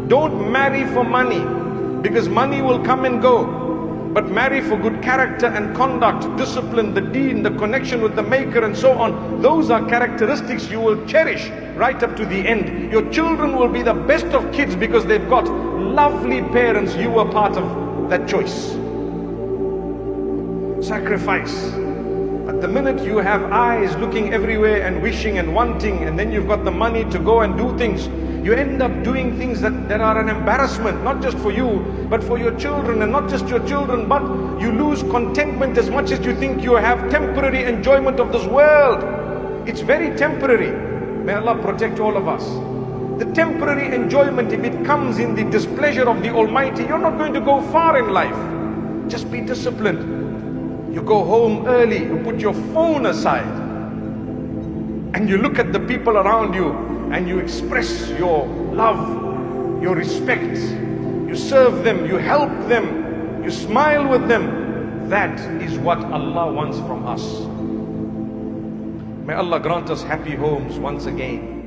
Don't marry for money, because money will come and go. But marry for good character and conduct, discipline, the deen, the connection with the Maker and so on. Those are characteristics you will cherish right up to the end. Your children will be the best of kids because they've got lovely parents. You were part of that choice. Sacrifice. But the minute you have eyes looking everywhere and wishing and wanting, and then you've got the money to go and do things, you end up doing things that are an embarrassment, not just for you, but for your children. And not just your children, but you lose contentment as much as you think you have temporary enjoyment of this world. It's very temporary. May Allah protect all of us. The temporary enjoyment, if it comes in the displeasure of the Almighty, you're not going to go far in life. Just be disciplined. You go home early, you put your phone aside, and you look at the people around you, and you express your love, your respect. You serve them, you help them, you smile with them. That is what Allah wants from us. May Allah grant us happy homes once again.